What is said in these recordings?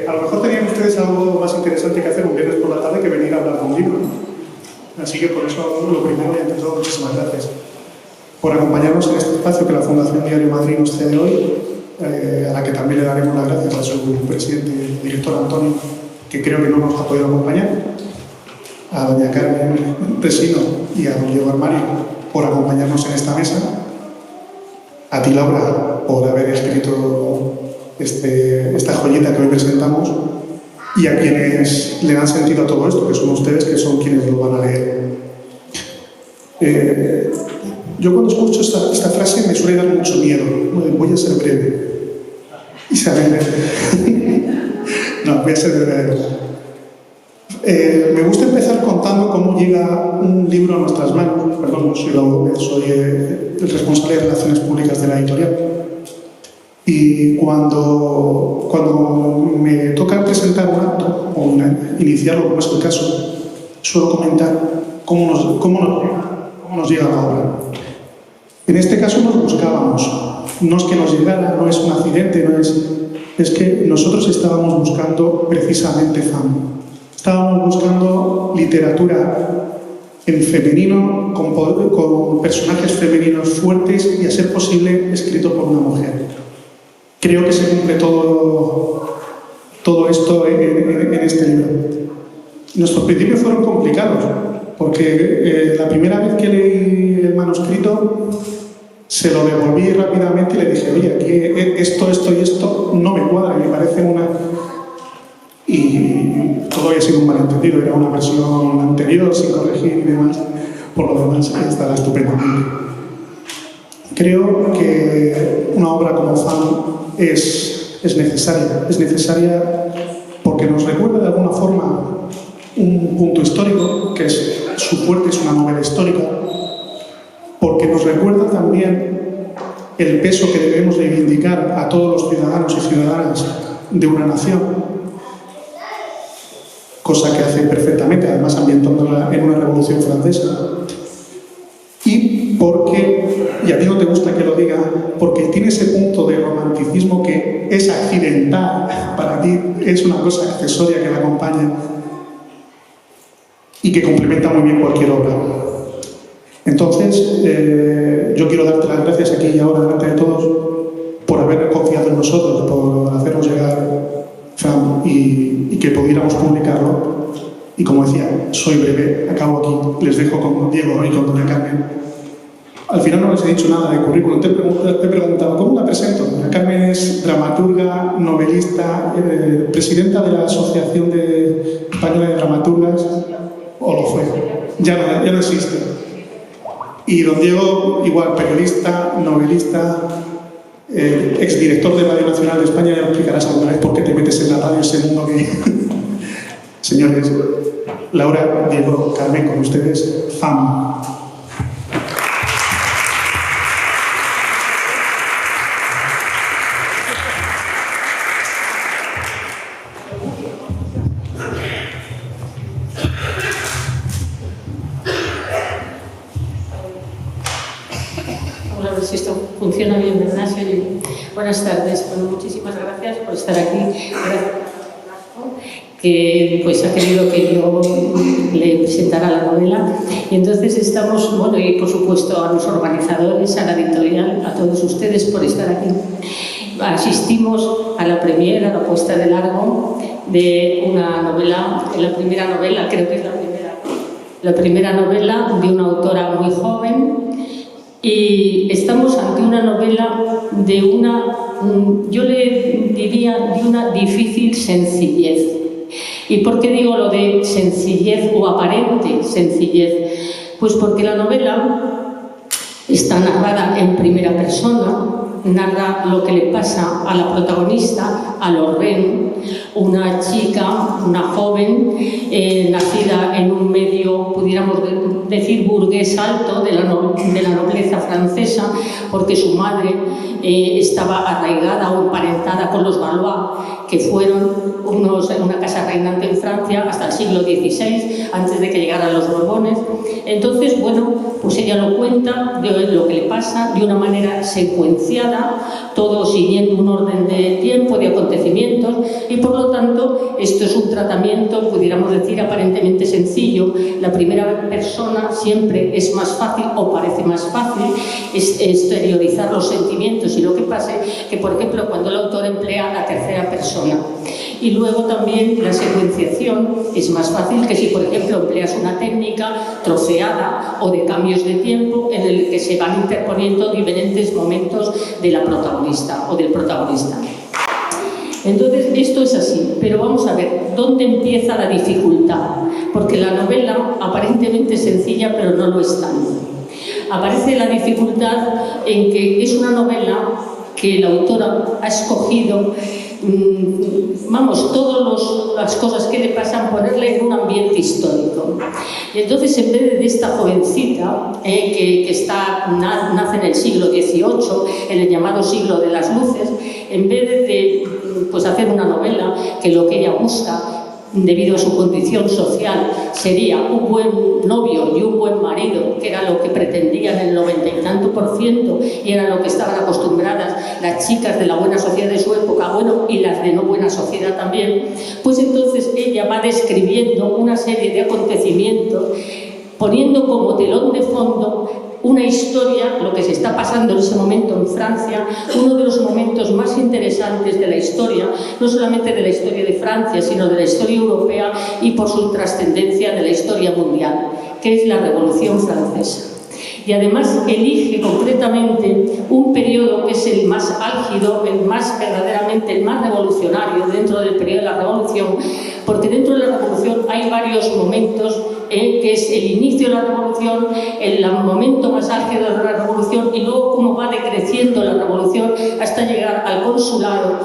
A lo mejor tenían ustedes algo más interesante que hacer un viernes por la tarde que venir a hablar de un libro, ¿no? Así que por eso, lo primero y ante todo, muchísimas gracias por acompañarnos en este espacio que la Fundación Diario Madrid nos cede hoy, a la que también le daremos las gracias a su presidente y director Antonio, que creo que no nos ha podido acompañar, a doña Carmen Resino y a don Diego Armario por acompañarnos en esta mesa, a ti, Laura, por haber escrito esta joyita que hoy presentamos, y a quienes le dan sentido a todo esto, que son ustedes, que son quienes lo van a leer. Yo cuando escucho esta frase me suele dar mucho miedo. Voy a ser breve. No, voy a ser breve. Me gusta empezar contando cómo llega un libro a nuestras manos. Perdón, soy el responsable de Relaciones Públicas de la editorial. Y cuando me toca presentar un acto o iniciarlo, como es el caso, suelo comentar cómo nos llega la obra. En este caso nos buscábamos. No es que nos llegara, no es un accidente, es que nosotros estábamos buscando precisamente FAM. Estábamos buscando literatura en femenino, con personajes femeninos fuertes y, a ser posible, escrito por una mujer. Creo que se cumple todo esto en este libro. Nuestros principios fueron complicados, porque la primera vez que leí el manuscrito se lo devolví rápidamente y le dije, oye, aquí esto y esto no me cuadra, me parece una... Y todo había sido un malentendido, era una versión anterior, sin corregir y demás. Por lo demás, estará estupendamente. Creo que una obra como FAM es necesaria porque nos recuerda de alguna forma un punto histórico, que es su fuerte, es una novela histórica, porque nos recuerda también el peso que debemos reivindicar a todos los ciudadanos y ciudadanas de una nación, cosa que hace perfectamente, además ambientándola en una revolución francesa. Y porque, y a ti no te gusta que lo diga, porque tiene ese punto de romanticismo que es accidental, para ti es una cosa accesoria que la acompaña y que complementa muy bien cualquier obra. Entonces, yo quiero darte las gracias aquí y ahora delante de todos por haber confiado en nosotros, por hacernos llegar FAM y que pudiéramos publicarlo. Y como decía, soy breve, acabo aquí, les dejo con Diego y con doña Carmen. Al final no les he dicho nada de currículum, te he preguntado, ¿cómo la presento? Doña Carmen es dramaturga, novelista, presidenta de la Asociación Española de Dramaturgas, o lo fue, ya no existe. Y don Diego, igual, periodista, novelista, exdirector de Radio Nacional de España. Ya lo explicarás alguna vez por qué te metes en la radio, ese mundo que... Señores, Laura, Diego, Carmen, con ustedes, FAM. Vamos a ver si esto funciona bien, ¿verdad? Buenas tardes. Bueno, muchísimas gracias por estar aquí. Gracias que pues ha querido que yo le presentara la novela. Y entonces estamos, bueno, y por supuesto a los organizadores, a la editorial, a todos ustedes por estar aquí. Asistimos a la premier, a la puesta de largo de una novela, la primera novela, creo que es la primera novela de una autora muy joven. Y estamos ante una novela de yo le diría, de una difícil sencillez. ¿Y por qué digo lo de sencillez o aparente sencillez? Pues porque la novela está narrada en primera persona, narra lo que le pasa a la protagonista, a Lorraine, una chica, una joven, nacida en un medio, pudiéramos decir, burgués alto de la nobleza francesa, porque su madre estaba arraigada o emparentada con los Valois, que fueron una casa reinante en Francia hasta el siglo XVI, antes de que llegaran los Borbones. Entonces, bueno, pues ella lo cuenta de lo que le pasa de una manera secuenciada, todo siguiendo un orden de tiempo, de acontecimientos, y por lo tanto esto es un tratamiento, pudiéramos decir, aparentemente sencillo. La primera persona siempre es más fácil, o parece más fácil, exteriorizar los sentimientos, y lo que pasa es que, por ejemplo, cuando el autor emplea la tercera persona. Y luego también la secuenciación es más fácil que si, por ejemplo, empleas una técnica troceada o de cambios de tiempo en el que se van interponiendo diferentes momentos de la protagonista o del protagonista. Entonces, esto es así, pero vamos a ver, ¿dónde empieza la dificultad? Porque la novela aparentemente es sencilla, pero no lo es tanto. Aparece la dificultad en que es una novela que la autora ha escogido, todas las cosas que le pasan, ponerle en un ambiente histórico. Y entonces, en vez de esta jovencita que nace en el siglo XVIII, en el llamado siglo de las luces, en vez de hacer una novela que lo que ella busca, debido a su condición social, sería un buen novio y un buen marido, que era lo que pretendían el 90 y tanto % y era lo que estaban acostumbradas las chicas de la buena sociedad de su época, y las de no buena sociedad también, pues entonces ella va describiendo una serie de acontecimientos, poniendo como telón de fondo una historia, lo que se está pasando en ese momento en Francia, uno de los momentos más interesantes de la historia, no solamente de la historia de Francia, sino de la historia europea y por su trascendencia de la historia mundial, que es la Revolución Francesa. Y además elige concretamente un periodo que es el más álgido, el más revolucionario dentro del periodo de la Revolución, porque dentro de la Revolución hay varios momentos, que es el inicio de la Revolución, el momento más álgido de la Revolución, y luego cómo va decreciendo la Revolución hasta llegar al consulado,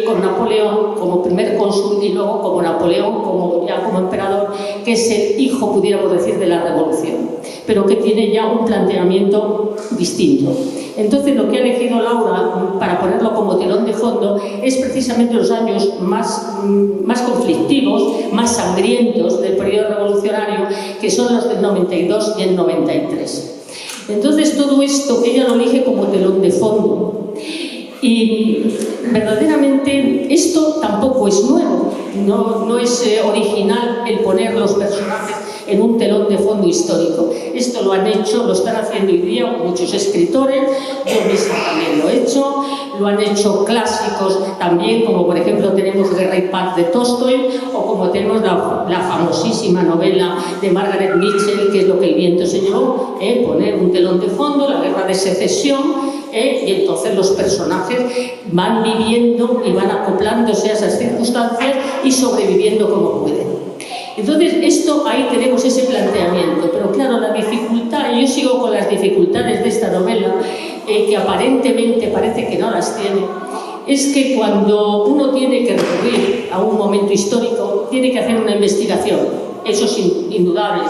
con Napoleón como primer cónsul y luego como Napoleón como emperador, que es el hijo, pudiéramos decir, de la Revolución, pero que tiene ya un planteamiento distinto. Entonces, lo que ha elegido Laura para ponerlo como telón de fondo es precisamente los años más conflictivos, más sangrientos del periodo revolucionario, que son los del 92 y el 93. Entonces, todo esto ella lo elige como telón de fondo. Y verdaderamente esto tampoco es nuevo, no es original el poner los personajes en un telón de fondo histórico. Esto lo están haciendo hoy día muchos escritores, yo misma también lo he hecho, lo han hecho clásicos también, como por ejemplo tenemos Guerra y Paz de Tolstoy, o como tenemos la famosísima novela de Margaret Mitchell, que es Lo que el viento se llevó, poner un telón de fondo, la Guerra de Secesión, y entonces los personajes van viviendo y van acoplándose a esas circunstancias y sobreviviendo como pueden. Entonces, ahí tenemos ese planteamiento, pero claro, la dificultad, yo sigo con las dificultades de esta novela, que aparentemente parece que no las tiene, es que cuando uno tiene que recurrir a un momento histórico, tiene que hacer una investigación, eso es indudable.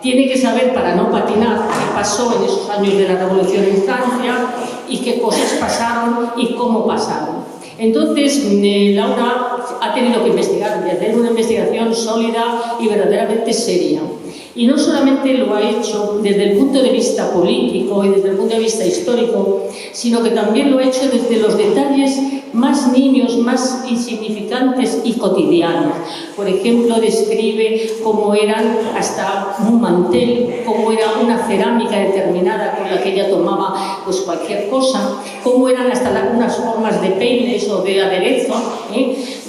Tiene que saber, para no patinar, qué pasó en esos años de la Revolución en Francia y qué cosas pasaron y cómo pasaron. Entonces, Laura ha tenido que investigar, y hacer una investigación sólida y verdaderamente seria. Y no solamente lo ha hecho desde el punto de vista político y desde el punto de vista histórico, sino que también lo ha hecho desde los detalles más niños, más insignificantes y cotidianos. Por ejemplo, describe cómo eran hasta un mantel, cómo era una cerámica determinada con la que ella tomaba cualquier cosa, cómo eran hasta algunas formas de peines o de aderezo,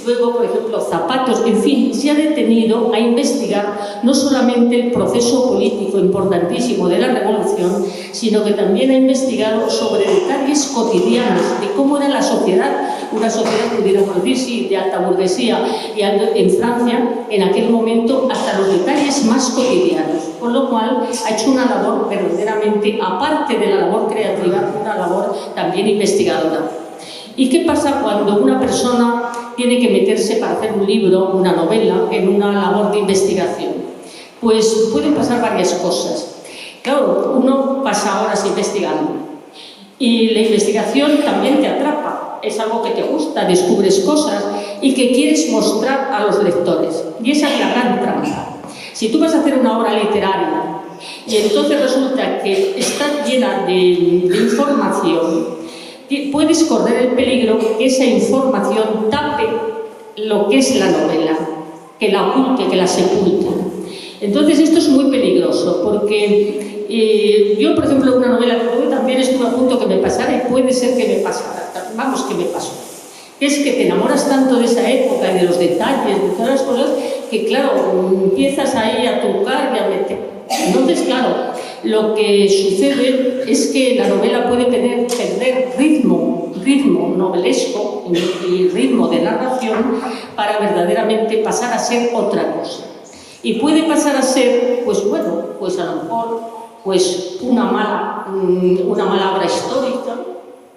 luego, por ejemplo, zapatos, en fin, se ha detenido a investigar no solamente el proceso político importantísimo de la Revolución, sino que también ha investigado sobre detalles cotidianos de cómo era la sociedad, una sociedad, pudiéramos decir, sí, de alta burguesía, y en Francia, en aquel momento, hasta los detalles más cotidianos, con lo cual ha hecho una labor verdaderamente, aparte de la labor creativa, una labor también investigadora. ¿Y qué pasa cuando una persona tiene que meterse para hacer un libro, una novela, en una labor de investigación? Pues pueden pasar varias cosas. Claro, uno pasa horas investigando y la investigación también te atrapa, es algo que te gusta, descubres cosas y que quieres mostrar a los lectores. Y esa es la gran trampa. Si tú vas a hacer una obra literaria y entonces resulta que está llena de información, puedes correr el peligro que esa información tape lo que es la novela, que la oculte, que la sepulte. Entonces esto es muy peligroso, porque yo, por ejemplo, una novela que tuve también estuve a punto que me pasara, y puede ser que me pasara, vamos, que me pasó. Es que te enamoras tanto de esa época y de los detalles, de todas las cosas, que claro, empiezas ahí a tocar y a meter. Entonces, claro, lo que sucede es que la novela puede perder ritmo novelesco y ritmo de narración para verdaderamente pasar a ser otra cosa. Y puede pasar a ser, pues bueno, pues a lo mejor pues una mala obra histórica,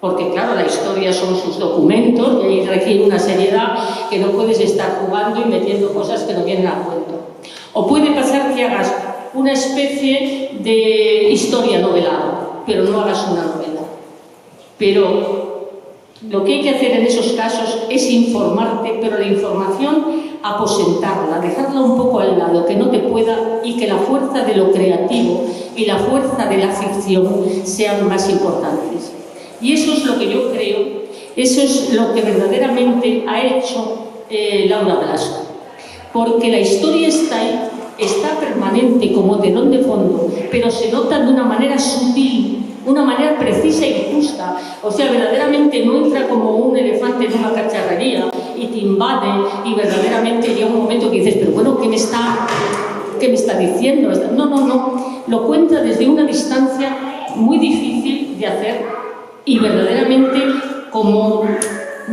porque claro, la historia son sus documentos y ahí requiere una seriedad que no puedes estar jugando y metiendo cosas que no vienen a cuento. O puede pasar que hagas una especie de historia novelada, pero no hagas una novela. Pero lo que hay que hacer en esos casos es informarte, pero la información aposentarla, dejarla un poco al lado, que no te pueda, y que la fuerza de lo creativo y la fuerza de la ficción sean más importantes. Y eso es lo que yo creo, eso es lo que verdaderamente ha hecho Laura Blasco. Porque la historia está ahí, está permanente como telón de fondo, pero se nota de una manera sutil, una manera precisa y justa. O sea, verdaderamente no entra como un elefante en una cacharrería y te invade, y verdaderamente llega un momento que dices, pero bueno, ¿qué me está diciendo? No. Lo cuenta desde una distancia muy difícil de hacer. Y verdaderamente, como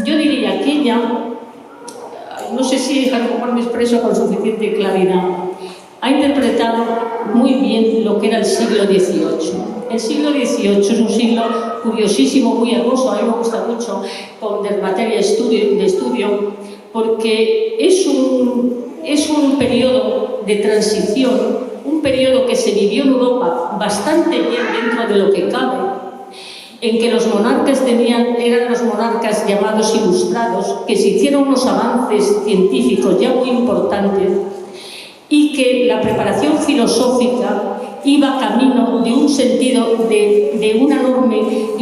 yo diría que ella, no sé si a lo mejor me expreso con suficiente claridad, ha interpretado muy bien lo que era el siglo XVIII. El siglo XVIII es un siglo curiosísimo, muy hermoso, a mí me gusta mucho de materia de estudio, porque es un periodo de transición, un periodo que se vivió en Europa bastante bien dentro de lo que cabe, en que los monarcas eran los monarcas llamados ilustrados, que se hicieron unos avances científicos ya muy importantes, y que la preparación filosófica iba camino de un sentido de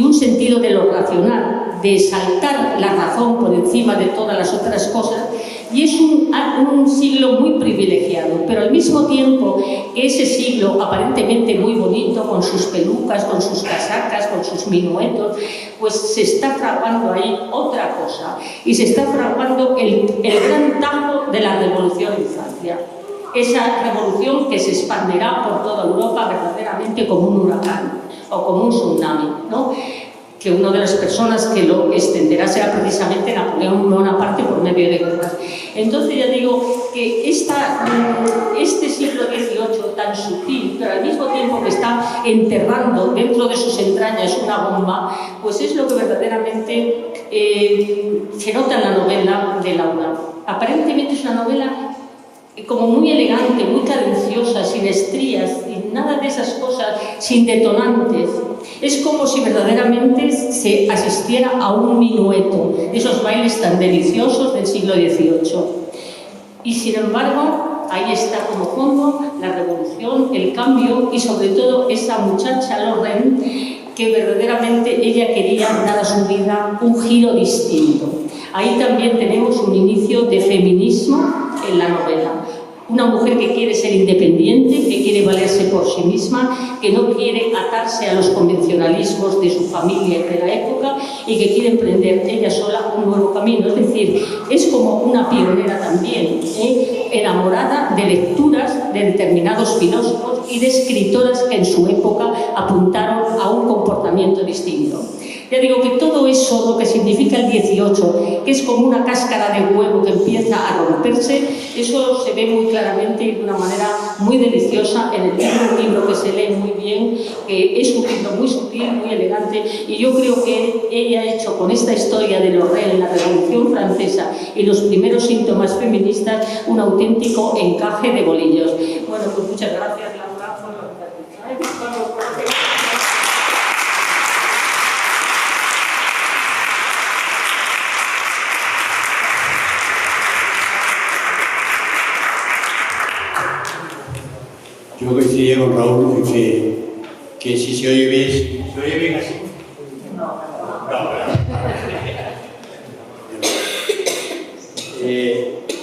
un sentido de lo racional, de saltar la razón por encima de todas las otras cosas. Y es un siglo muy privilegiado, pero al mismo tiempo ese siglo aparentemente muy bonito, con sus pelucas, con sus casacas, con sus minuetos, pues se está fraguando ahí otra cosa, y se está fraguando el gran tajo de la Revolución en Francia. Esa revolución que se expandirá por toda Europa verdaderamente como un huracán o como un tsunami, ¿no? Que una de las personas que lo extenderá será precisamente Napoleón Bonaparte por medio de guerras. Entonces ya digo que este siglo XVIII tan sutil, pero al mismo tiempo que está enterrando dentro de sus entrañas una bomba, pues es lo que verdaderamente se nota en la novela de Laura. Aparentemente es una novela como muy elegante, muy cadenciosa, sin estrías, sin nada de esas cosas, sin detonantes. Es como si verdaderamente se asistiera a un minueto, esos bailes tan deliciosos del siglo XVIII. Y sin embargo, ahí está como fondo la revolución, el cambio, y sobre todo esa muchacha Lorraine, que verdaderamente ella quería dar a su vida un giro distinto. Ahí también tenemos un inicio de feminismo en la novela. Una mujer que quiere ser independiente, que quiere valerse por sí misma, que no quiere atarse a los convencionalismos de su familia y de la época, y que quiere emprender ella sola un nuevo camino. Es decir, es como una pionera también, enamorada de lecturas de determinados filósofos y de escritoras que en su época apuntaron a un comportamiento distinto. Ya digo que todo eso, lo que significa el 18, que es como una cáscara de huevo que empieza a romperse, eso se ve muy claramente y de una manera muy deliciosa en el libro, un libro que se lee muy bien, que es un libro muy sutil, muy elegante, y yo creo que ella ha hecho con esta historia de Lorraine, la Revolución Francesa y los primeros síntomas feministas, un auténtico encaje de bolillos. Bueno, pues muchas gracias, Laura, por lo que has dicho. Yo coincidía con Raúl que si se oye bien, ¿se oye bien así? No.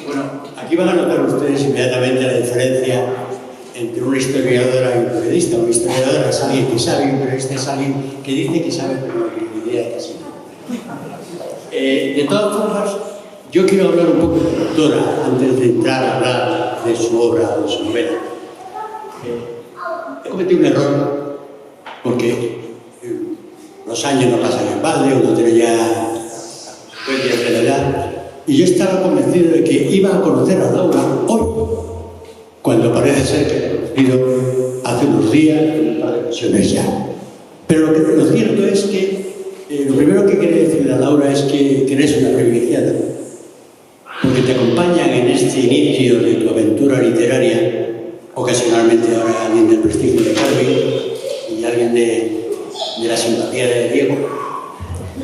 Bueno, aquí van a notar ustedes inmediatamente la diferencia entre una historiadora y un periodista. Una historiadora es alguien que sabe, y un periodista es alguien que dice que sabe, pero no tiene idea de que sí. De todas formas, yo quiero hablar un poco de la autora antes de entrar a hablar de su obra, de su novela. He cometido un error porque los años no pasan en balde, uno tiene ya 20 años de edad, y yo estaba convencido de que iba a conocer a Laura hoy, cuando parece ser que he conocido hace unos días, en un par de ocasiones ya. Pero lo cierto es que lo primero que quería decirle a Laura es que eres una privilegiada, porque te acompañan en este inicio de tu aventura literaria, ocasionalmente ahora alguien del prestigio de Carmen y alguien de la simpatía de Diego,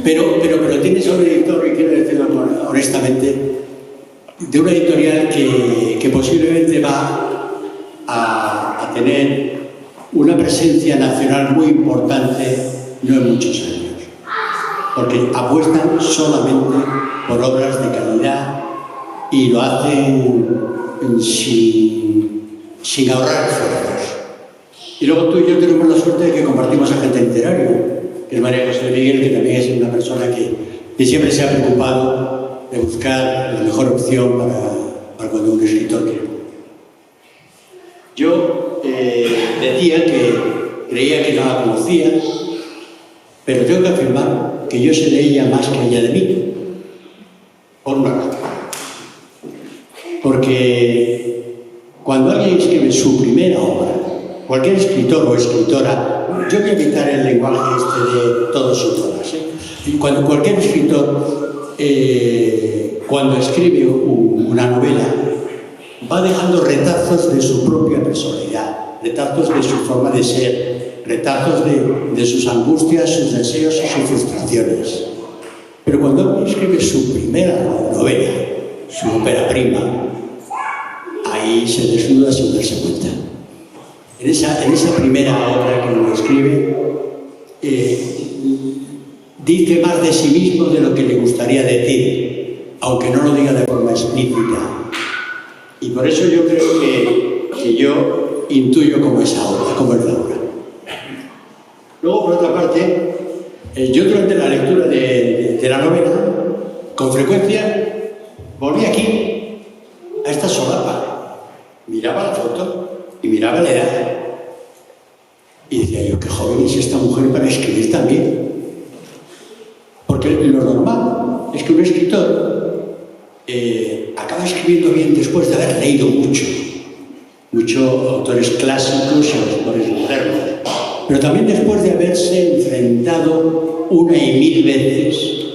pero tienes un editor, y quiero decirlo honestamente, de una editorial que posiblemente va a tener una presencia nacional muy importante no en muchos años, porque apuestan solamente por obras de calidad y lo hacen sin ahorrar esfuerzos. Y luego tú y yo tenemos la suerte de que compartimos agente literario, que es María José Miguel, que también es una persona que siempre se ha preocupado de buscar la mejor opción para cuando un escritor quiere. Yo decía que creía que no la conocía, pero tengo que afirmar que yo sé de ella más que ella de mí, por una razón. Porque cuando alguien escribe su primera obra, cualquier escritor o escritora, yo voy a evitar el lenguaje de todos y todas, y cuando cualquier escritor, cuando escribe una novela, va dejando retazos de su propia personalidad, retazos de su forma de ser, retazos de sus angustias, sus deseos y sus frustraciones. Pero cuando alguien escribe su primera novela, su ópera prima, ahí se desnuda sin darse cuenta. En esa primera obra que uno escribe, dice más de sí mismo de lo que le gustaría decir, aunque no lo diga de forma explícita. Y por eso yo creo que yo intuyo como esa obra, como es la obra. Luego, por otra parte, yo durante la lectura de la novela, con frecuencia, volví aquí, a esta solapa, miraba la foto y miraba la edad. Y decía yo, qué joven es esta mujer para escribir también. Porque lo normal es que un escritor acaba escribiendo bien después de haber leído muchos autores clásicos y autores modernos, pero también después de haberse enfrentado una y mil veces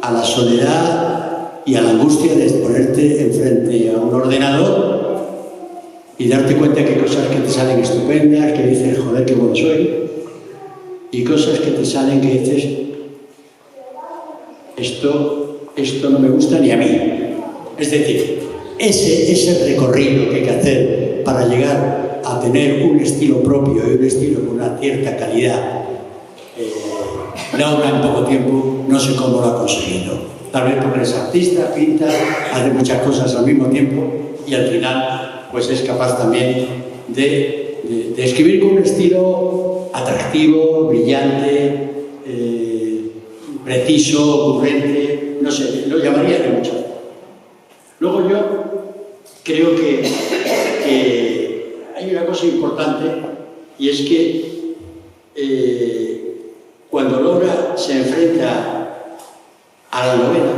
a la soledad y a la angustia de ponerte enfrente a un ordenador y darte cuenta que hay cosas que te salen estupendas, que dices, joder, qué bueno soy, y cosas que te salen que dices, esto no me gusta ni a mí. Es decir, ese recorrido que hay que hacer para llegar a tener un estilo propio y un estilo con una cierta calidad, Laura en poco tiempo no sé cómo lo ha conseguido. Tal vez porque es artista, pinta, hace muchas cosas al mismo tiempo y al final pues es capaz también de escribir con un estilo atractivo, brillante, preciso, ocurrente, no sé, lo llamaría de muchas formas. Luego yo creo que hay una cosa importante y es que cuando Laura se enfrenta a la novela,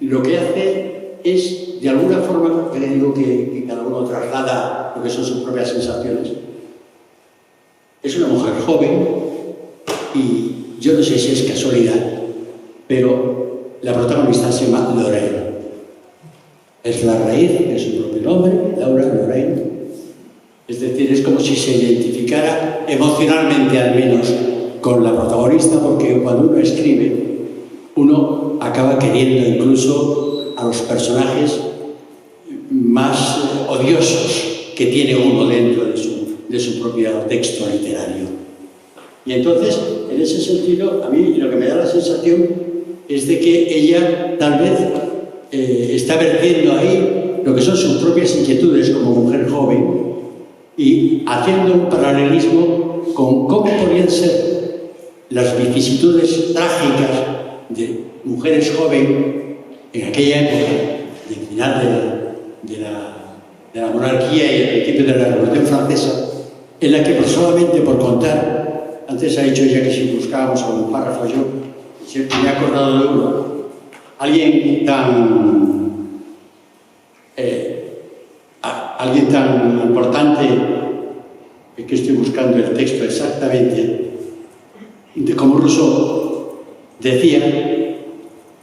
lo que hace es, de alguna forma, que le digo que cada uno traslada lo que son sus propias sensaciones. Es una mujer joven y yo no sé si es casualidad, pero la protagonista se llama Lorraine. Es la raíz de su propio nombre, Laura Lorraine. Es decir, es como si se identificara emocionalmente al menos con la protagonista, porque cuando uno escribe, uno acaba queriendo incluso a los personajes más odiosos que tiene uno dentro de su propio texto literario. Y entonces, en ese sentido, a mí lo que me da la sensación es de que ella tal vez está vertiendo ahí lo que son sus propias inquietudes como mujer joven y haciendo un paralelismo con cómo podrían ser las vicisitudes trágicas de mujeres jóvenes en aquella época, del final de la monarquía y el principio de la Revolución Francesa, en la que solamente por contar, antes ha dicho ella que si buscábamos algún párrafo, yo me he acordado de uno, alguien tan importante, es que estoy buscando el texto exactamente, de como Rousseau decía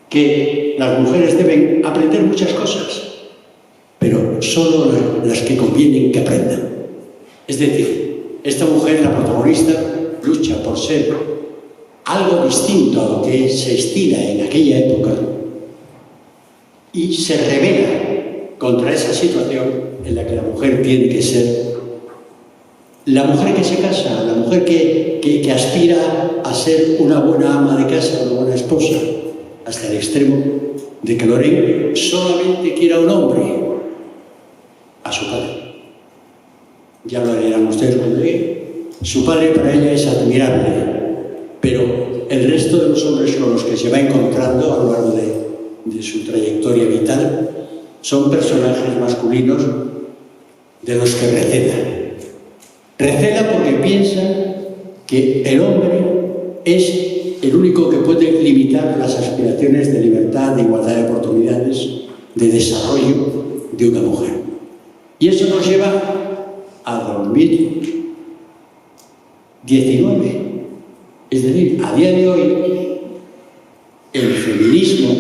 que las mujeres deben aprender muchas cosas, pero solo las que convienen que aprendan. Es decir, esta mujer, la protagonista, lucha por ser algo distinto a lo que se estila en aquella época y se rebela contra esa situación en la que la mujer tiene que ser la mujer que se casa, la mujer que aspira a ser una buena ama de casa, una buena esposa, hasta el extremo de que Lorraine solamente quiera un hombre, a su padre. Ya lo leerán ustedes cuando llegue. Su padre para ella es admirable, pero el resto de los hombres con los que se va encontrando a lo largo de su trayectoria vital son personajes masculinos de los que recela. Recela porque piensa que el hombre es el único que puede limitar las aspiraciones de libertad, de igualdad de oportunidades, de desarrollo de una mujer. Y eso nos lleva a 2019. Es decir, a día de hoy, el feminismo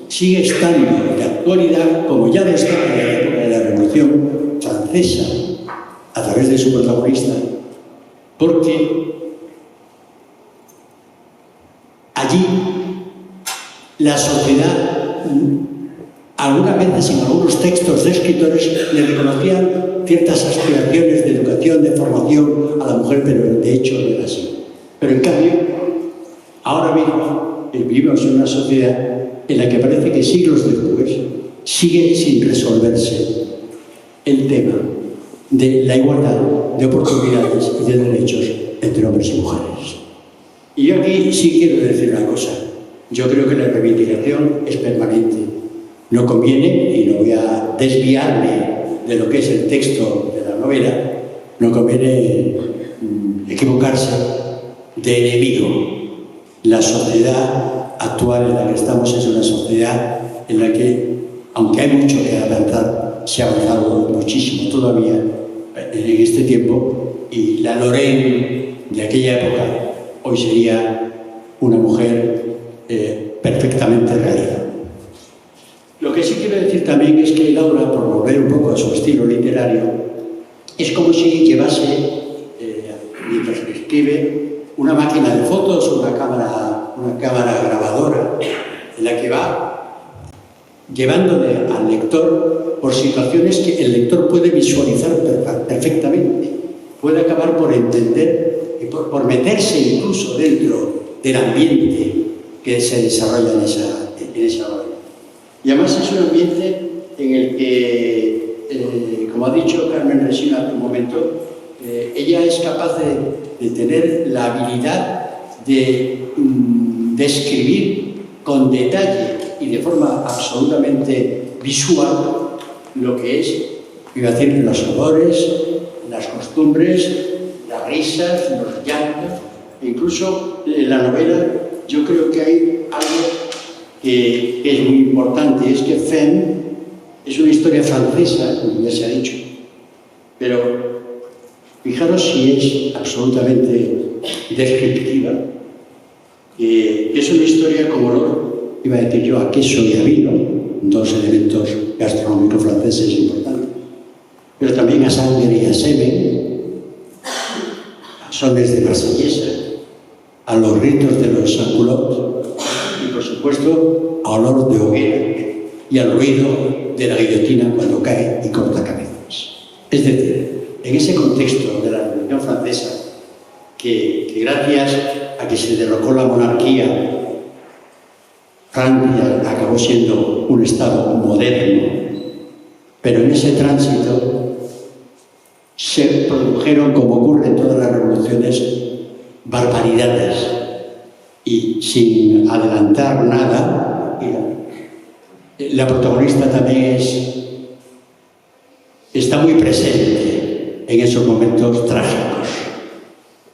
sigue estando en la actualidad, como ya lo estaba en la época de la Revolución Francesa, a través de su protagonista, porque allí la sociedad, algunas veces en algunos textos de escritores, le reconocían ciertas aspiraciones de educación, de formación a la mujer, pero de hecho no era así. Pero en cambio, ahora mismo vivimos en una sociedad en la que parece que siglos después sigue sin resolverse el tema de la igualdad de oportunidades y de derechos entre hombres y mujeres. Y yo aquí sí quiero decir una cosa. Yo creo que la reivindicación es permanente. No conviene, y no voy a desviarme de lo que es el texto de la novela, no conviene equivocarse de enemigo. La sociedad actual en la que estamos es una sociedad en la que, aunque hay mucho que avanzar, se ha avanzado muchísimo todavía en este tiempo, y la Lorraine de aquella época hoy sería una mujer perfectamente realidad. Lo que sí quiero decir también es que Laura, por volver un poco a su estilo literario, es como si llevase, mientras escribe, una máquina de fotos, una cámara grabadora, en la que va llevándole al lector por situaciones que el lector puede visualizar perfectamente, puede acabar por entender y por meterse incluso dentro del ambiente que se desarrolla en esa obra. Y además es un ambiente en el que, como ha dicho Carmen Resina hace un momento, ella es capaz de tener la habilidad de describir con detalle y de forma absolutamente visual lo que es, iba a decir, los olores, las costumbres, las risas, los llantos, e incluso en la novela yo creo que hay algo que es muy importante, es que Femme es una historia francesa, como ya se ha dicho, pero fijaros si es absolutamente descriptiva, que es una historia con olor, iba a decir yo, a queso y a vino, dos elementos gastronómicos franceses importantes, pero también a sangre y a semen, a sones de marsellesa, a los ritos de los sans-culottes y, por supuesto, a olor de hoguera y al ruido de la guillotina cuando cae y corta cabezas. Es decir, en ese contexto de la Revolución Francesa, que gracias a que se derrocó la monarquía Francia acabó siendo un Estado moderno, pero en ese tránsito se produjeron, como ocurre en todas las revoluciones, barbaridades. Y sin adelantar nada, la protagonista también está muy presente en esos momentos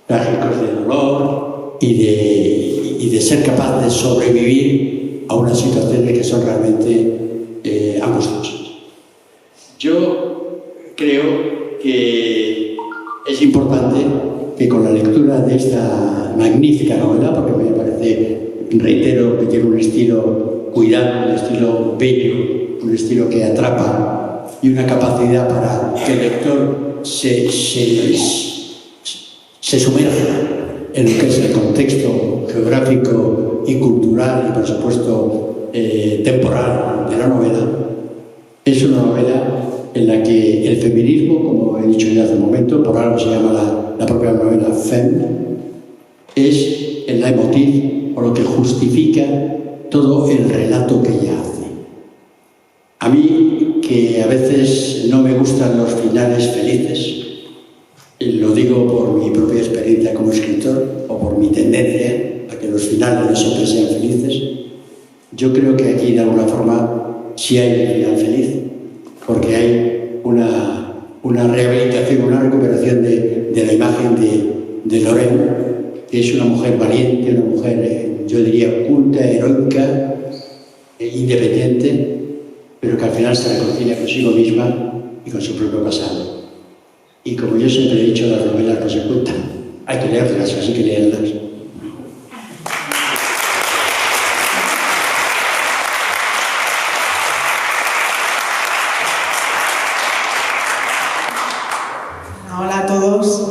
trágicos de dolor y de ser capaz de sobrevivir a unas situaciones que son realmente angustiosas. Yo creo que es importante que con la lectura de esta magnífica novela, porque me parece, reitero, que tiene un estilo cuidado, un estilo bello, un estilo que atrapa y una capacidad para que el lector se sumerja en lo que es el contexto geográfico y cultural y, por supuesto, temporal de la novela. Es una novela en la que el feminismo, como he dicho ya hace un momento, por algo se llama la propia novela Femme, es el leitmotiv o lo que justifica todo el relato que ella hace. A mí, que a veces no me gustan los finales felices, lo digo por mi propia experiencia como escritor o por mi tendencia a que los finales no siempre sean felices, yo creo que aquí de alguna forma sí hay un final feliz, porque hay una rehabilitación, una recuperación de la imagen de Lorraine, que es una mujer valiente, una mujer, yo diría, culta, heroica, independiente, pero que al final se reconcilia consigo misma y con su propio pasado. Y como yo siempre he dicho, las novelas no se cuentan, hay que leerlas, así que leerlas. Hola a todos.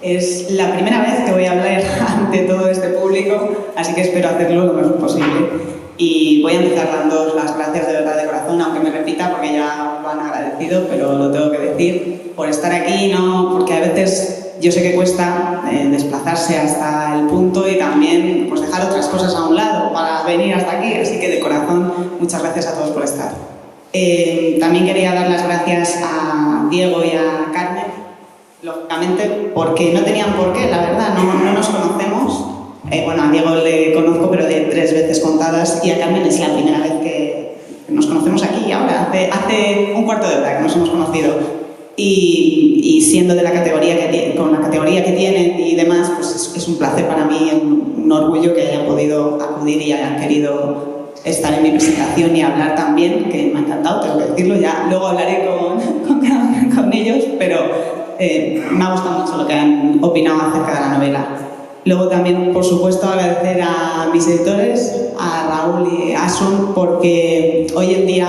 Es la primera vez que voy a hablar ante todo este público, así que espero hacerlo lo mejor posible. Y voy a empezar dando las gracias de verdad de corazón, aunque me repita porque ya lo han agradecido, pero lo tengo que decir, por estar aquí, no, porque a veces yo sé que cuesta desplazarse hasta el punto y también pues, dejar otras cosas a un lado para venir hasta aquí, así que de corazón muchas gracias a todos por estar. También quería dar las gracias a Diego y a Carmen, lógicamente, porque no tenían por qué, la verdad, no nos conocemos. Bueno, a Diego le conozco, pero de 3 veces contadas, y a Carmen es la primera vez que nos conocemos aquí, ahora, hace un cuarto de hora que nos hemos conocido. Y siendo de la categoría con la categoría que tienen y demás, pues es un placer para mí, un orgullo que hayan podido acudir y hayan querido estar en mi presentación y hablar también, que me ha encantado, tengo que decirlo, ya luego hablaré con ellos, pero me ha gustado mucho lo que han opinado acerca de la novela. Luego también, por supuesto, agradecer a mis editores, a Raúl y a Asun, porque hoy en día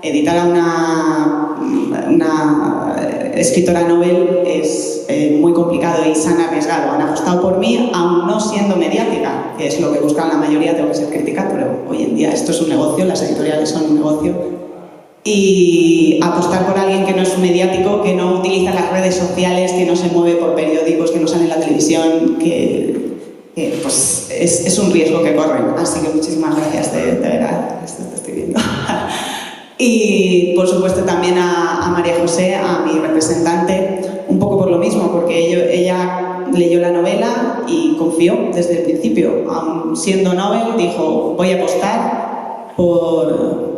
editar a una escritora novel es muy complicado y se han arriesgado. Han apostado por mí, aún no siendo mediática, que es lo que buscan la mayoría, tengo que ser crítica, pero hoy en día esto es un negocio, las editoriales son un negocio. Y apostar por alguien que no es mediático, que no utiliza las redes sociales, que no se mueve por periódicos, que no sale en la televisión, que pues es un riesgo que corren. Así que muchísimas gracias, de verdad, esto te estoy viendo. Y por supuesto también a María José, a mi representante, un poco por lo mismo, porque ella leyó la novela y confió desde el principio. Aun siendo novel, dijo, voy a apostar por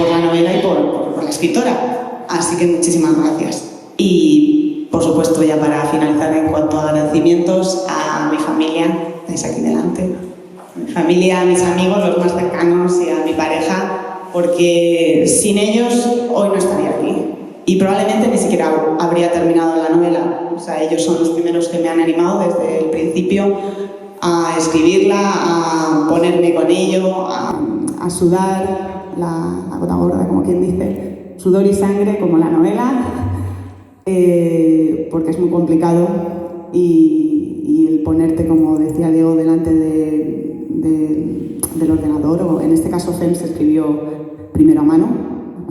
la novela y por la escritora. Así que muchísimas gracias. Y, por supuesto, ya para finalizar, en cuanto a agradecimientos, a mi familia, estáis aquí delante, a mi familia, a mis amigos, los más cercanos y a mi pareja, porque sin ellos hoy no estaría aquí. Y probablemente ni siquiera habría terminado la novela. O sea, ellos son los primeros que me han animado desde el principio a escribirla, a ponerme con ello, a sudar la gota gorda, como quien dice, sudor y sangre, como la novela, porque es muy complicado y el ponerte, como decía Diego, delante del ordenador, o en este caso FEM se escribió primero a mano,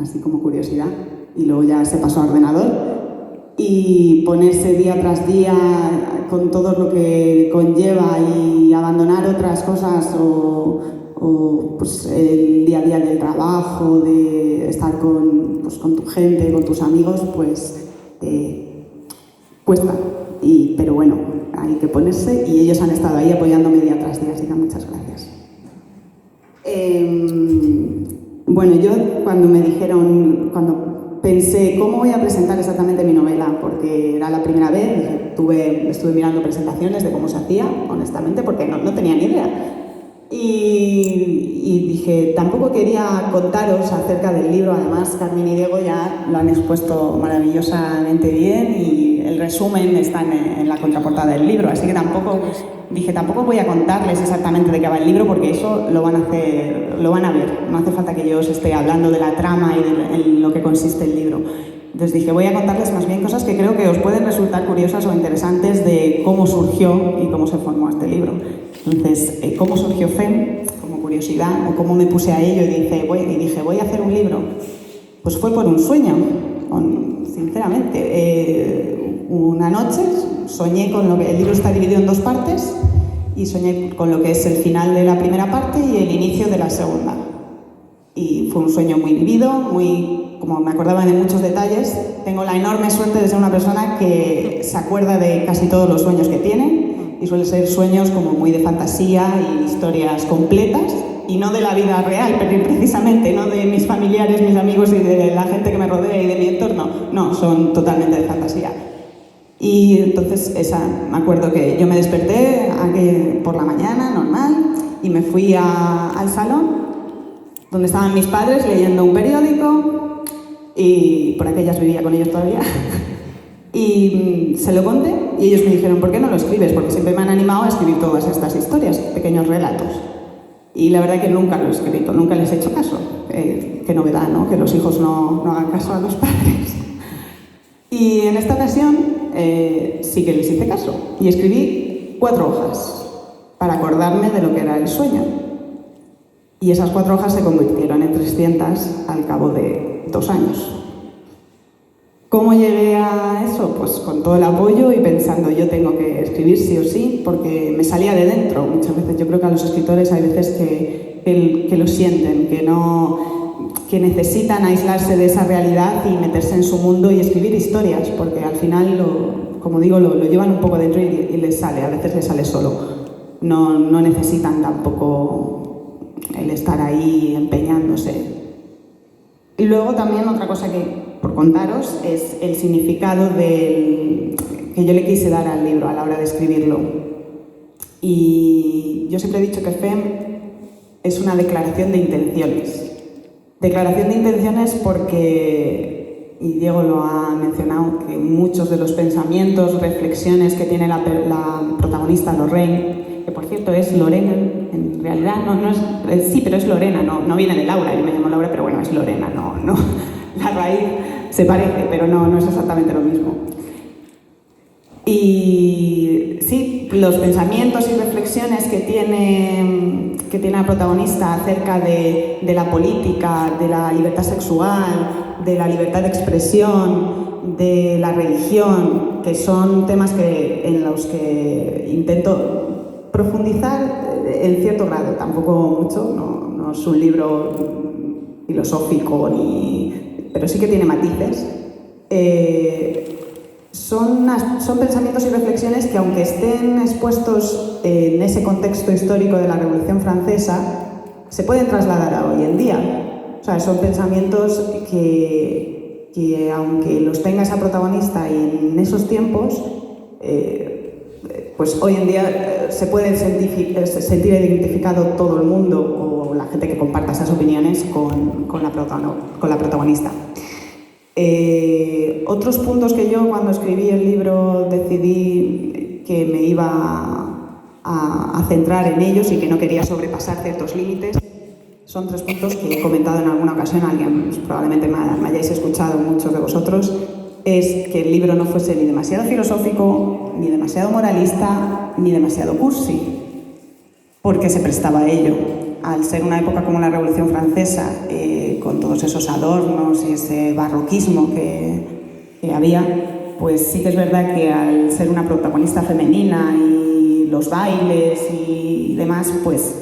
así como curiosidad, y luego ya se pasó a ordenador, y ponerse día tras día con todo lo que conlleva y abandonar otras cosas o o pues, el día a día del trabajo, de estar con tu gente, con tus amigos, pues cuesta. Pero bueno, hay que ponerse y ellos han estado ahí apoyándome día tras día, así que muchas gracias. Bueno, yo cuando pensé cómo voy a presentar exactamente mi novela, porque era la primera vez, estuve mirando presentaciones de cómo se hacía, honestamente, porque no tenía ni idea. Y dije, tampoco quería contaros acerca del libro, además Carmen y Diego ya lo han expuesto maravillosamente bien y el resumen está en la contraportada del libro, así que tampoco voy a contarles exactamente de qué va el libro porque eso lo van a ver, no hace falta que yo os esté hablando de la trama y en lo que consiste el libro. Entonces dije, voy a contarles más bien cosas que creo que os pueden resultar curiosas o interesantes de cómo surgió y cómo se formó este libro. Entonces, ¿cómo surgió FEM? Como curiosidad, o cómo me puse a ello y dije, voy a hacer un libro. Pues fue por un sueño, sinceramente. Una noche soñé con lo que... El libro está dividido en 2 partes y soñé con lo que es el final de la primera parte y el inicio de la segunda. Y fue un sueño muy vivido, como me acordaba de muchos detalles. Tengo la enorme suerte de ser una persona que se acuerda de casi todos los sueños que tiene y suelen ser sueños como muy de fantasía y historias completas y no de la vida real, pero precisamente no de mis familiares, mis amigos y de la gente que me rodea y de mi entorno. No, son totalmente de fantasía. Y entonces me acuerdo que yo me desperté por la mañana, normal, y me fui al salón donde estaban mis padres leyendo un periódico y por aquellas vivía con ellos todavía. Y se lo conté y ellos me dijeron, ¿por qué no lo escribes? Porque siempre me han animado a escribir todas estas historias, pequeños relatos. Y la verdad que nunca lo he escrito, nunca les he hecho caso. Qué novedad, ¿no? Que los hijos no hagan caso a los padres. Y en esta ocasión sí que les hice caso y escribí 4 hojas para acordarme de lo que era el sueño. Y esas 4 hojas se convirtieron en 300 al cabo de 2 años. ¿Cómo llegué a eso? Pues con todo el apoyo y pensando, yo tengo que escribir sí o sí, porque me salía de dentro. Muchas veces yo creo que a los escritores hay veces que lo sienten, que necesitan aislarse de esa realidad y meterse en su mundo y escribir historias, porque al final, como digo, lo llevan un poco dentro y les sale, a veces les sale solo. No necesitan tampoco el estar ahí empeñándose. Y luego también otra cosa que por contaros es el significado que yo le quise dar al libro a la hora de escribirlo. Y yo siempre he dicho que FEM es una declaración de intenciones. Declaración de intenciones porque, y Diego lo ha mencionado, que muchos de los pensamientos, reflexiones que tiene la protagonista Lorraine, que por cierto es Lorena, en realidad sí, pero es Lorena, no viene de Laura, yo me llamo Laura, pero bueno, es Lorena, no, la raíz se parece, pero no es exactamente lo mismo. Y sí, los pensamientos y reflexiones que tiene la protagonista acerca de la política, de la libertad sexual, de la libertad de expresión, de la religión, que son temas en los que intento profundizar en cierto grado, tampoco mucho, no es un libro filosófico, pero sí que tiene matices. Son pensamientos y reflexiones que, aunque estén expuestos en ese contexto histórico de la Revolución Francesa, se pueden trasladar a hoy en día. O sea, son pensamientos que aunque los tenga esa protagonista en esos tiempos, pues hoy en día se puede sentir identificado todo el mundo o la gente que comparta esas opiniones con la protagonista. Otros puntos que yo cuando escribí el libro decidí que me iba a centrar en ellos y que no quería sobrepasar ciertos límites son 3 puntos que he comentado en alguna ocasión, probablemente me hayáis escuchado muchos de vosotros. Es que el libro no fuese ni demasiado filosófico, ni demasiado moralista, ni demasiado cursi, porque se prestaba a ello. Al ser una época como la Revolución Francesa, con todos esos adornos y ese barroquismo que había, pues sí que es verdad que al ser una protagonista femenina y los bailes y demás, pues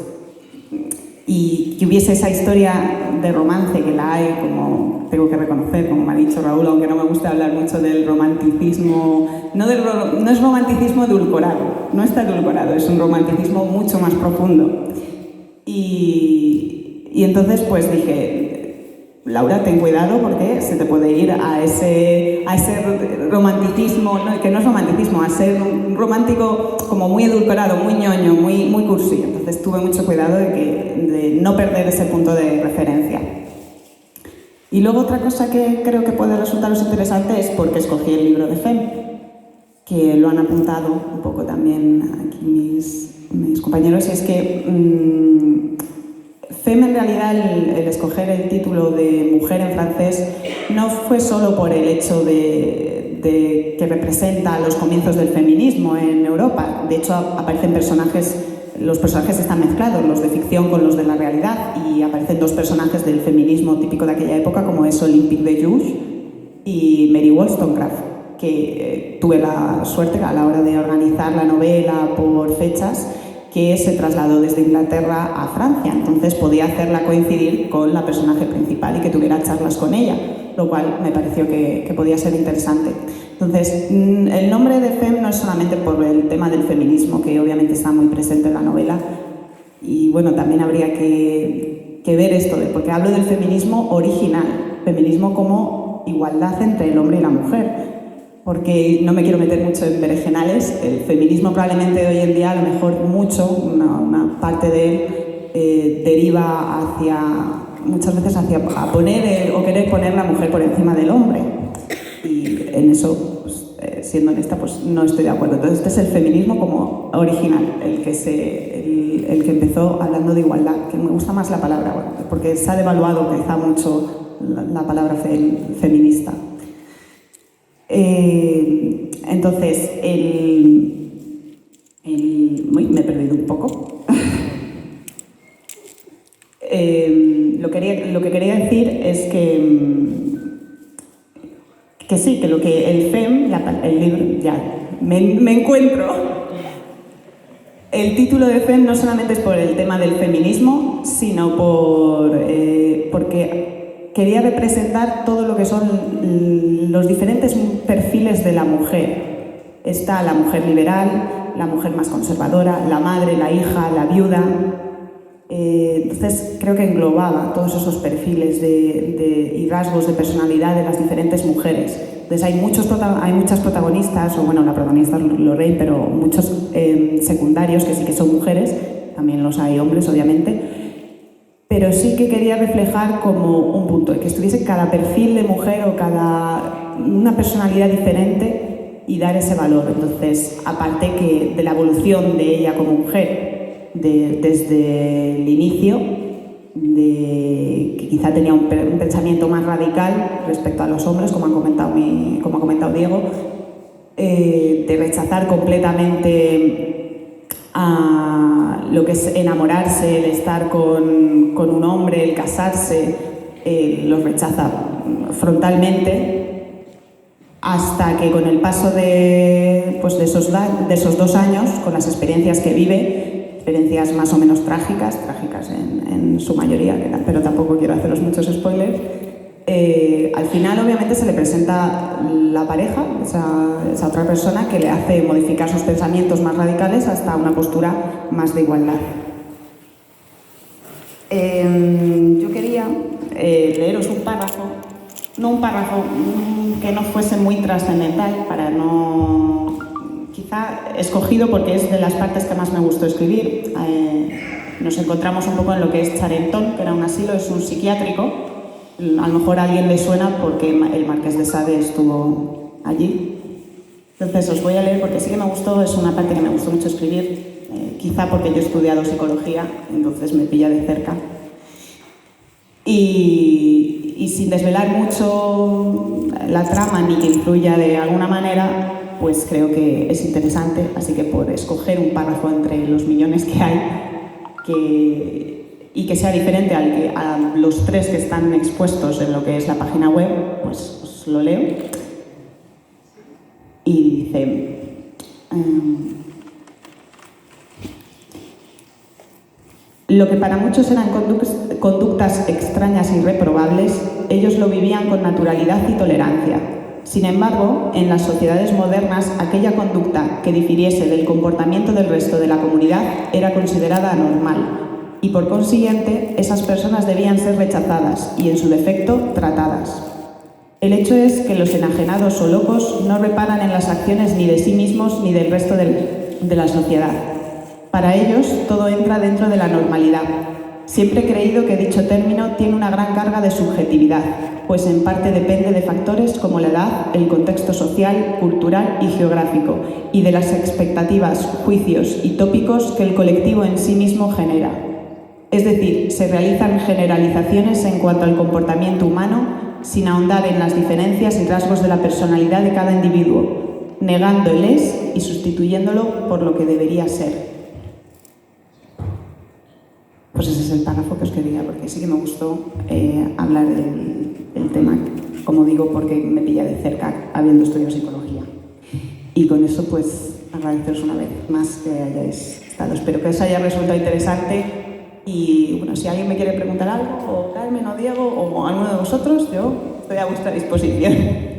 y que hubiese esa historia de romance, que la hay, como tengo que reconocer, como me ha dicho Raúl, aunque no me gusta hablar mucho del romanticismo, no es romanticismo edulcorado, no está edulcorado, es un romanticismo mucho más profundo. Y entonces pues dije, Laura, ten cuidado porque se te puede ir a ese romanticismo, ¿no? Que no es romanticismo, a ser un romántico como muy edulcorado, muy ñoño, muy cursi. Entonces tuve mucho cuidado de no perder ese punto de referencia. Y luego otra cosa que creo que puede resultaros interesante es porque escogí el libro de Fem, que lo han apuntado un poco también aquí mis compañeros, y es que Fem, en realidad, el escoger el título de mujer en francés no fue solo por el hecho de que representa los comienzos del feminismo en Europa. De hecho, aparecen los personajes están mezclados, los de ficción con los de la realidad, y aparecen dos personajes del feminismo típico de aquella época, como es Olympique de Gouges y Mary Wollstonecraft, que tuve la suerte a la hora de organizar la novela por fechas, que se trasladó desde Inglaterra a Francia, entonces podía hacerla coincidir con la personaje principal y que tuviera charlas con ella, lo cual me pareció que podía ser interesante. Entonces, el nombre de Fem no es solamente por el tema del feminismo, que obviamente está muy presente en la novela, y bueno, también habría que ver esto, porque hablo del feminismo original, feminismo como igualdad entre el hombre y la mujer, porque no me quiero meter mucho en berenjenales. El feminismo probablemente hoy en día, a lo mejor una parte de él deriva muchas veces hacia poner o querer poner la mujer por encima del hombre. Y en eso, pues, siendo honesta, pues no estoy de acuerdo. Entonces este es el feminismo como original, el que empezó hablando de igualdad, que me gusta más la palabra, porque se ha devaluado quizá mucho la palabra feminista. Entonces, me he perdido un poco. Lo que quería decir es que sí, que lo que el FEM, el libro, ya me encuentro. El título de FEM no solamente es por el tema del feminismo, sino porque quería representar todo lo que son los diferentes perfiles de la mujer. Está la mujer liberal, la mujer más conservadora, la madre, la hija, la viuda. Entonces creo que englobaba todos esos perfiles y rasgos de personalidad de las diferentes mujeres. Entonces hay muchas protagonistas, o bueno, la protagonista es Lorraine, pero muchos secundarios que sí que son mujeres, también los hay hombres obviamente. Pero sí que quería reflejar como un punto, que estuviese cada perfil de mujer o una personalidad diferente y dar ese valor. Entonces, aparte que de la evolución de ella como mujer, desde el inicio, que quizá tenía un pensamiento más radical respecto a los hombres, como ha comentado Diego, de rechazar completamente a lo que es enamorarse, el estar con un hombre, el casarse, los rechaza frontalmente, hasta que con el paso de esos 2 años, con las experiencias que vive, experiencias más o menos trágicas en su mayoría, pero tampoco quiero haceros muchos spoilers, al final obviamente se le presenta la pareja, esa otra persona que le hace modificar sus pensamientos más radicales hasta una postura más de igualdad. Yo quería leeros un párrafo, que no fuese muy trascendental, quizá escogido porque es de las partes que más me gustó escribir. Nos encontramos un poco en lo que es Charenton, que era un asilo, es un psiquiátrico. A lo mejor a alguien le suena porque el Marqués de Sade estuvo allí. Entonces os voy a leer porque sí que me gustó, es una parte que me gustó mucho escribir, quizá porque yo he estudiado psicología, entonces me pilla de cerca. Y sin desvelar mucho la trama ni que influya de alguna manera, pues creo que es interesante, así que por escoger un párrafo entre los millones que hay, y que sea diferente a los 3 que están expuestos en lo que es la página web, pues os lo leo. Y dice: Lo que para muchos eran conductas extrañas y reprobables, ellos lo vivían con naturalidad y tolerancia. Sin embargo, en las sociedades modernas, aquella conducta que difiriese del comportamiento del resto de la comunidad era considerada anormal y, por consiguiente, esas personas debían ser rechazadas y, en su defecto, tratadas. El hecho es que los enajenados o locos no reparan en las acciones ni de sí mismos ni del resto de la sociedad. Para ellos, todo entra dentro de la normalidad. Siempre he creído que dicho término tiene una gran carga de subjetividad, pues en parte depende de factores como la edad, el contexto social, cultural y geográfico, y de las expectativas, juicios y tópicos que el colectivo en sí mismo genera. Es decir, se realizan generalizaciones en cuanto al comportamiento humano, sin ahondar en las diferencias y rasgos de la personalidad de cada individuo, negando el es y sustituyéndolo por lo que debería ser. Pues ese es el párrafo que os quería, porque sí que me gustó hablar del tema, como digo, porque me pilla de cerca habiendo estudiado psicología. Y con eso, pues, agradeceros una vez más que hayáis estado. Espero que os haya resultado interesante y, bueno, si alguien me quiere preguntar algo, o Carmen o Diego, o alguno de vosotros, yo estoy a vuestra disposición.